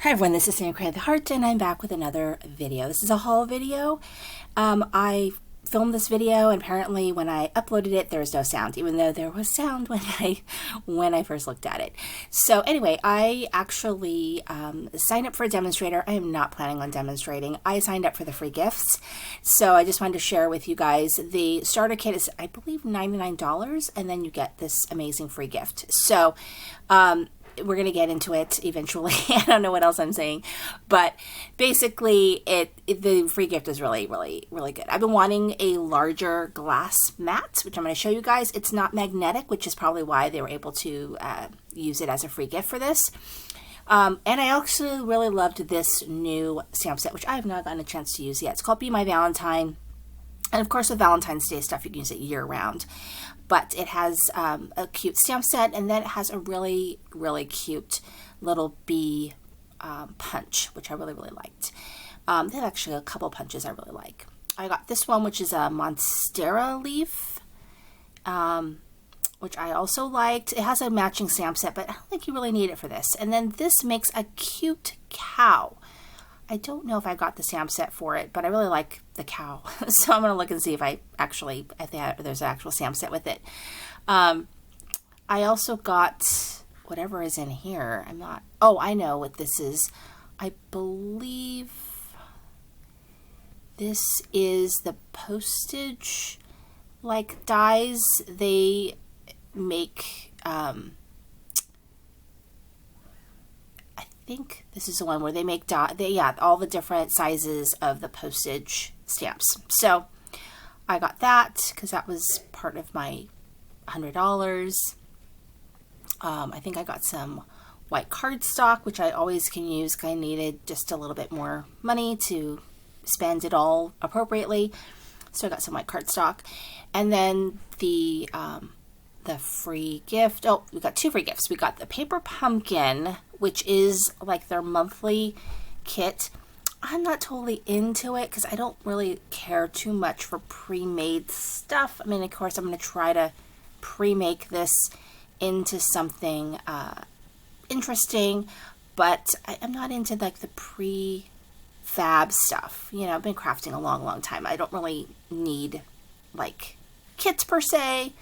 Hi everyone, this is Sam Cray the Heart, and I'm back with another video. This is a haul video. I filmed this video, and apparently when I uploaded it, there was no sound, even though there was sound when I first looked at it. So anyway, I actually signed up for a demonstrator. I am not planning on demonstrating. I signed up for the free gifts, so I just wanted to share with you guys. The starter kit is, I believe, $99, and then you get this amazing free gift. So we're going to get into it eventually. I don't know what else I'm saying, but basically the free gift is really good. I've been wanting a larger glass mat, which I'm going to show you guys. It's not magnetic, which is probably why they were able to use it as a free gift for this. And I actually really loved this new stamp set, which I have not gotten a chance to use yet. It's called Be My Valentine. And of course, with Valentine's Day stuff, you can use it year round. But it has a cute stamp set, and then it has a really cute little bee punch, which I really liked. They have actually a couple punches I really like. I got this one, which is a Monstera leaf, which I also liked. It has a matching stamp set, but I don't think you really need it for this. And then this makes a cute cow. I don't know if I got the stamp set for it, but I really like the cow. So I'm going to look and see if there's an actual stamp set with it. I also got whatever is in here. I know what this is. I believe this is the postage dies they make. I think this is the one where they make all the different sizes of the postage stamps. So I got that because that was part of my $100. I think I got some white cardstock, which I always can use because I needed just a little bit more money to spend it all appropriately. So I got some white cardstock, and then the free gift. Oh, we got two free gifts. We got the paper pumpkin, which is like their monthly kit. I'm not totally into it because I don't really care too much for pre-made stuff. I mean, of course, I'm going to try to pre-make this into something interesting, but I'm not into the pre-fab stuff. You know, I've been crafting a long time. I don't really need kits per se.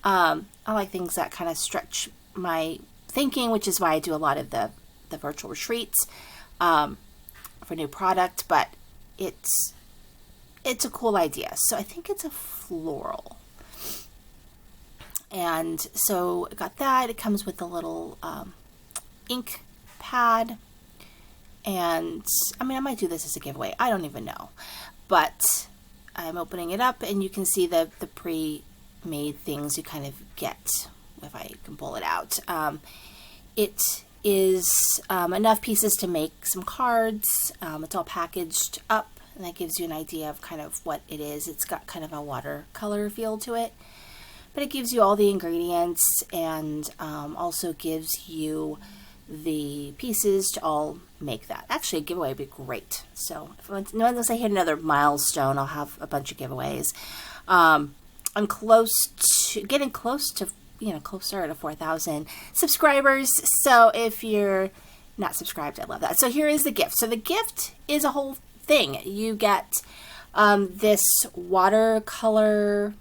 I like things that kind of stretch my thinking, which is why I do a lot of the virtual retreats for new product, but it's a cool idea. So I think it's a floral. And so I got that. It comes with a little ink pad. And I mean, I might do this as a giveaway. I don't even know. But I'm opening it up, and you can see the pre-made things you kind of get if I can pull it out. It is enough pieces to make some cards. It's all packaged up, and that gives you an idea of kind of what it is. It's got kind of a watercolor feel to it, but it gives you all the ingredients, and also gives you the pieces to all make that. Actually, a giveaway would be great. So unless I hit another milestone, I'll have a bunch of giveaways. I'm getting close to closer to 4,000 subscribers. So if you're not subscribed, I love that. So here is the gift. So the gift is a whole thing. You get this watercolor,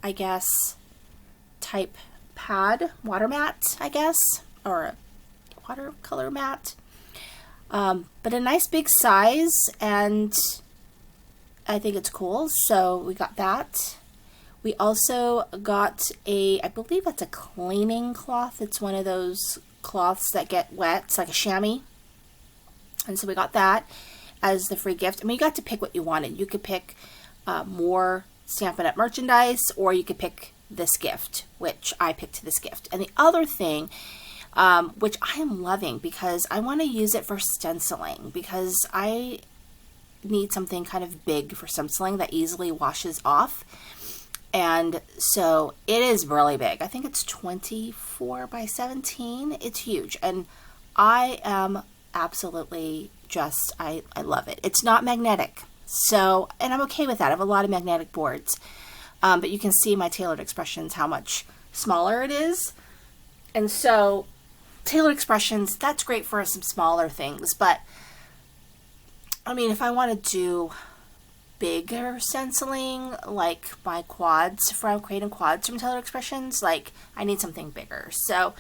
I guess, type pad, water mat, I guess, or a watercolor mat. But a nice big size, and I think it's cool. So we got that. We also got I believe that's a cleaning cloth. It's one of those cloths that get wet. It's like a chamois. And so we got that as the free gift. I mean, you got to pick what you wanted. You could pick more Stampin' Up! Merchandise, or you could pick this gift, which I picked this gift. And the other thing, which I am loving because I want to use it for stenciling, because I need something kind of big for stenciling that easily washes off. And so it is really big. I think it's 24 by 17. It's huge. And I am absolutely I love it. It's not magnetic. So, and I'm okay with that. I have a lot of magnetic boards. But you can see my Tailored Expressions, how much smaller it is. And so Tailored Expressions, that's great for some smaller things, but I mean, if I want to do bigger stenciling, like my quads, from creating quads from Tailored Expressions, like I need something bigger. So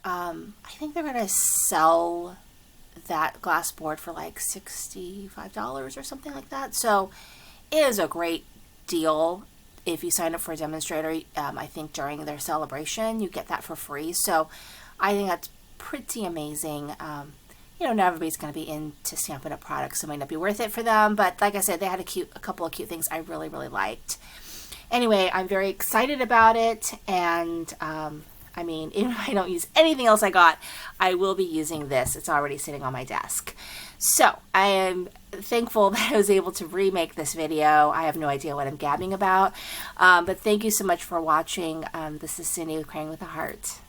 I think they're gonna sell that glass board for like $65 or something like that. So it is a great deal. If you sign up for a demonstrator, I think during their celebration, you get that for free. So I think that's pretty amazing. You know, not everybody's going to be into Stampin' Up! Products, so it might not be worth it for them. But like I said, they had a couple of cute things I really, really liked. Anyway, I'm very excited about it. And I mean, even if I don't use anything else I got, I will be using this. It's already sitting on my desk. So I am thankful that I was able to remake this video. I have no idea what I'm gabbing about. But thank you so much for watching. This is Cindy with Crying with a Heart.